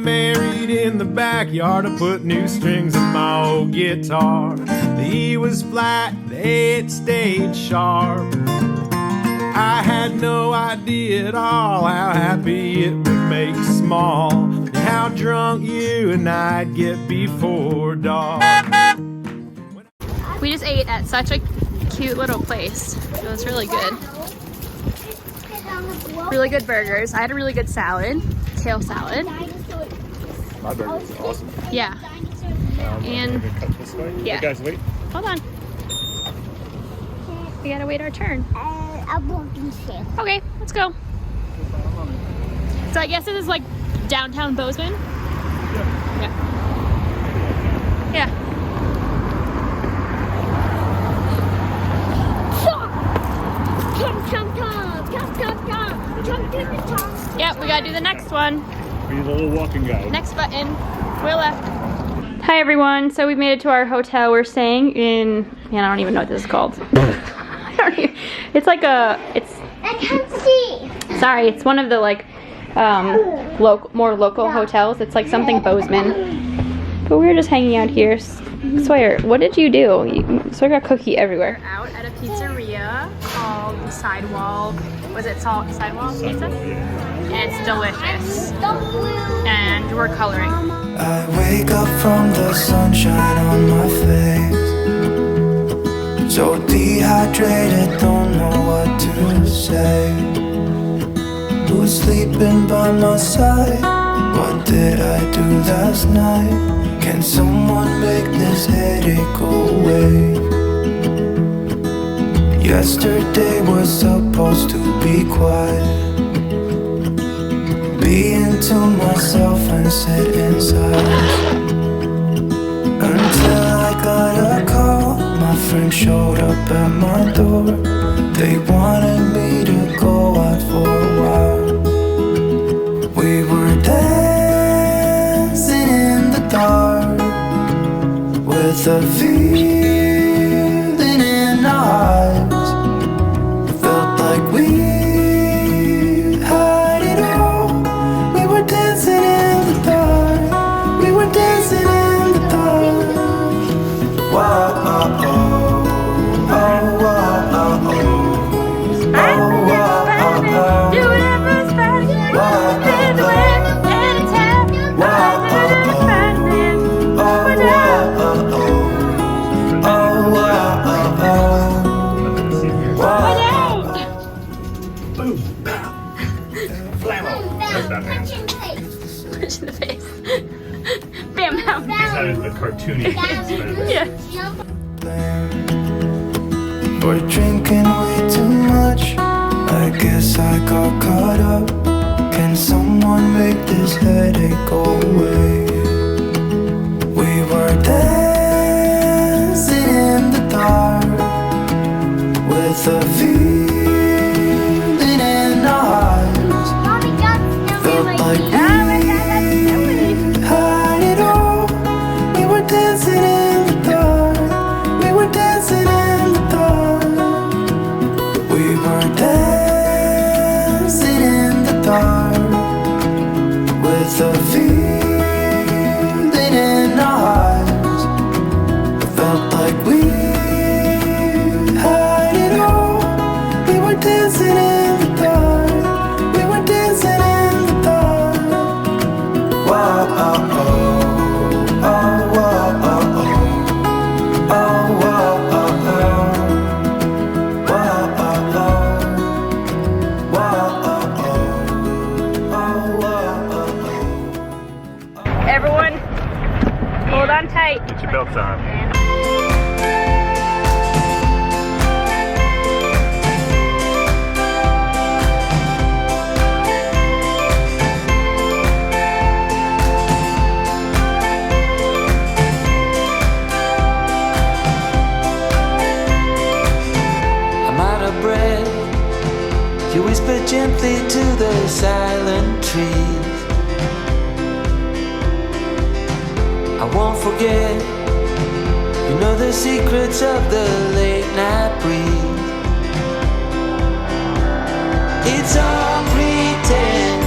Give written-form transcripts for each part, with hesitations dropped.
married in the backyard. I put new strings in my old guitar. The E was flat, the A it stayed sharp. I had no idea at all how happy it would make small, and how drunk you and I'd get before dark. We just ate at such a cute little place. It was really good. Really good burgers. I had a really good salad, kale salad. My burger's awesome. Yeah. And yeah. Hey guys, wait. Hold on. We gotta wait our turn. I'm walking safe. Okay, let's go. So I guess this is like downtown Bozeman. Yeah. Yeah. Yeah, we gotta do the next one. Be the little walking guy. Next button. We're left. Hi everyone. So we made it to our hotel. We're staying in. Man, I don't even know what this is called. I don't even, it's like a. It's. I can't see. Sorry, it's one of the like more local hotels. It's like something Bozeman. But we were just hanging out here. Sawyer, what did you do? Sawyer got cookie everywhere. We're out at a pizzeria called Sidewall. Was it Sidewall Pizza? And it's delicious. And we're coloring. I wake up from the sunshine on my face, so dehydrated, don't know what to say. Who's sleeping by my side? What did I do last night? Can someone make this headache go away? Yesterday was supposed to be quiet, being to myself and sit inside, until I got a call. My friend showed up at my door. They wanted me to go out for a while. We were dancing in the dark, with a feeling in our eyes. Felt like we had it all. We were dancing in the dark. We were dancing in the dark. Wow, oh, oh, oh, oh, oh, oh. Oh, oh, oh, oh. Do whatever's fast. Live the way anytime. Punch in the face. Bam, bam. That is the cartoony. Yeah. We're drinking way too much. I guess I got caught up. Can someone make this headache go away? We were dancing in the dark, with a feeling in our eyes. Felt like we had it all. We were dancing in the dark. We were dancing in the dark. We were dancing in the dark, with a feeling in our eyes. Felt like we had it all. We were dancing in the dark. We were dancing in the dark. Wow, oh, oh, oh, oh, oh, oh. Oh, oh, oh, oh. Wow, oh, oh. Wow, oh, oh. Oh, oh, oh. Everyone, hold on tight. Get your belts on. I'm out of breath. You whisper gently to the silent trees. I won't forget. You know the secrets of the late night breeze. It's all pretend.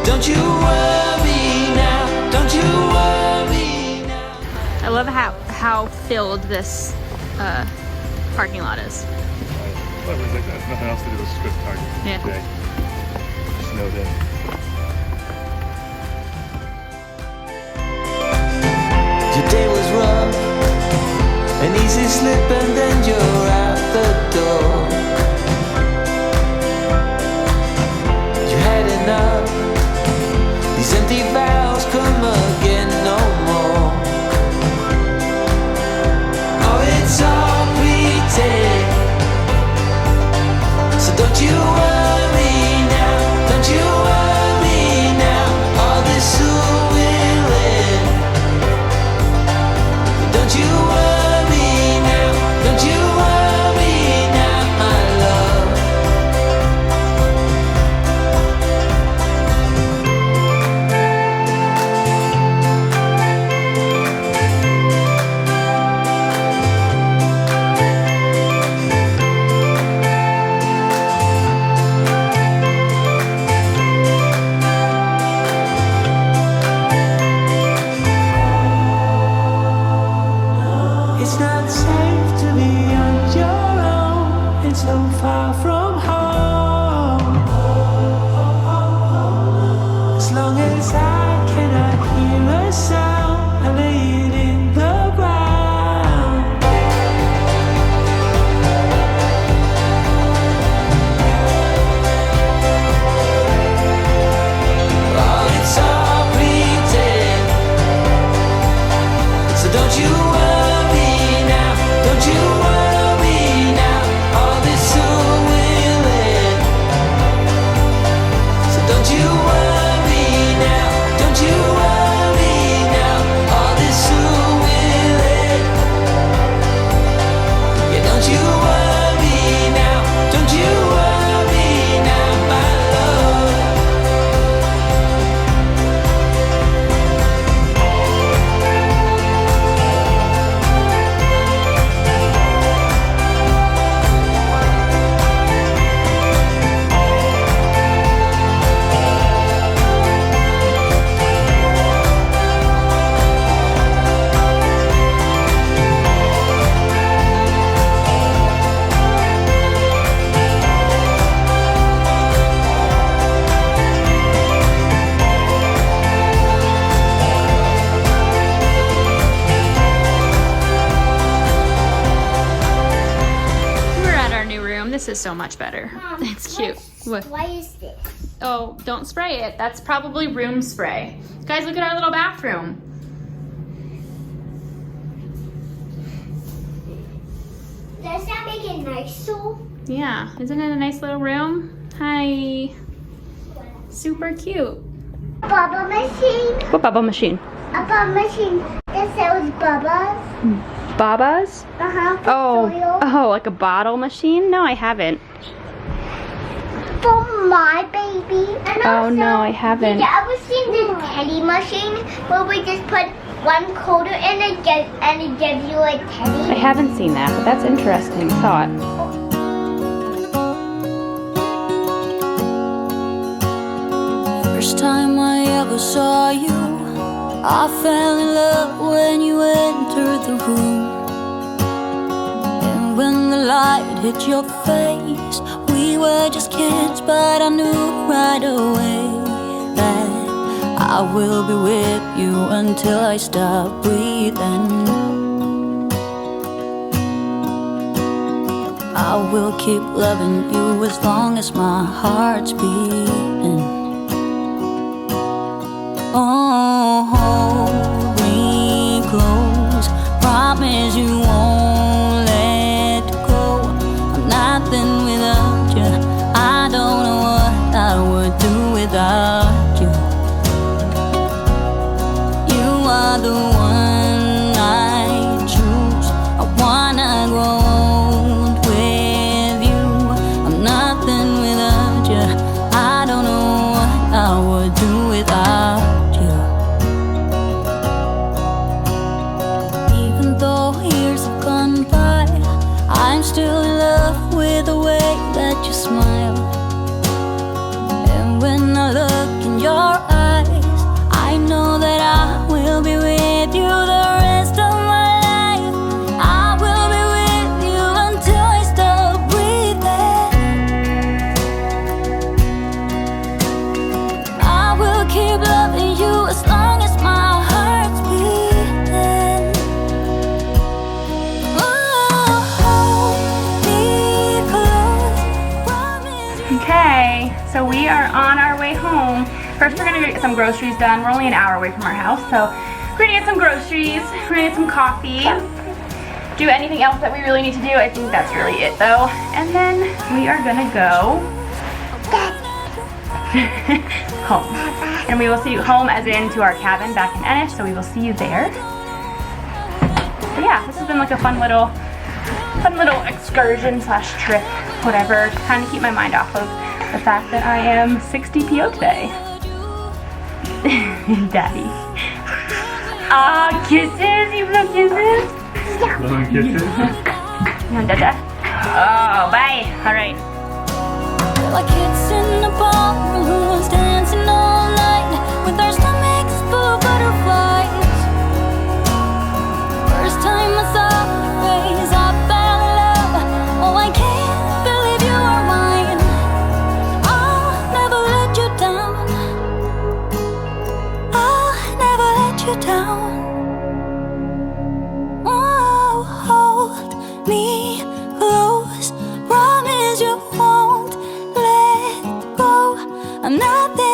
Don't don't you worry now, don't you worry now. I love how filled this parking lot is. But it was like there's nothing else to do. It's just good parking Yeah. today. Snowed in. Your day was rough, an easy slip and then you're out the door. You had enough, these empty vows come again no more. Oh, it's all pretend, so don't you worry now, don't you worry now, all this soon will end. Don't you worry now, don't you worry now, my love. It's not safe to be on your own. It's so far from home. As long as I cannot hear a sound, I lay it in the ground. Oh, it's all pretend, so don't you worry now, don't you worry now, all this soon will end. So don't you worry now, don't you worry now, all this soon will end. Yeah, don't you worry now, don't you worry now, my love. We're at our new room. This is so much better. Mom, It's cute. What? Why is this? Oh, don't spray it. That's probably room spray. Guys, look at our little bathroom. Does that make it nicer? Yeah, isn't it a nice little room? Hi. Super cute. Bubble machine. What bubble machine? A bubble machine that sells bubbles. Babas? For cereal. Oh, like a bottle machine? No, I haven't. For my baby. And Oh, also, no, I haven't. Did you ever seen the teddy machine where we just put one quarter in it and it gives you a I teddy? haven't seen that, but that's interesting thought. First time I ever saw you, I fell in love when you entered the room. And when the light hit your face, we were just kids, but I knew right away that I will be with you until I stop breathing. I will keep loving you as long as my heart's beating. Oh, hold me close, promise you won't let go. I'm nothing without you, I don't know what I would do without you. You are the one I choose, I wanna grow old with you. I'm nothing without you, I don't know what I would do without you. Even though years have gone by, I'm still in love with the way that you smile. And when I look in your eyes, Hey, so we are on our way home. First we're gonna get some groceries done. We're only an hour away from our house, so we're gonna get some groceries, we're gonna get some coffee, do anything else that we really need to do. I think that's really it though. And then we are gonna go home. And we will see you home as in to our cabin back in Ennis, so we will see you there. But yeah, this has been like a fun little excursion slash trip, whatever, to kind of keep my mind off of the fact that I am 60 PO today. Daddy. Aw, kisses, you blow kisses? Blowing kisses? No, Dada. Oh, bye. All right. Like kids in a ballroom dancing all night with our stomachs full of butterflies. First time I saw your face, I fell in love. Oh, I can't believe you are mine. I'll never let you down. I'll never let you down. Oh, hold me close. Promise you won't let go. I'm not there.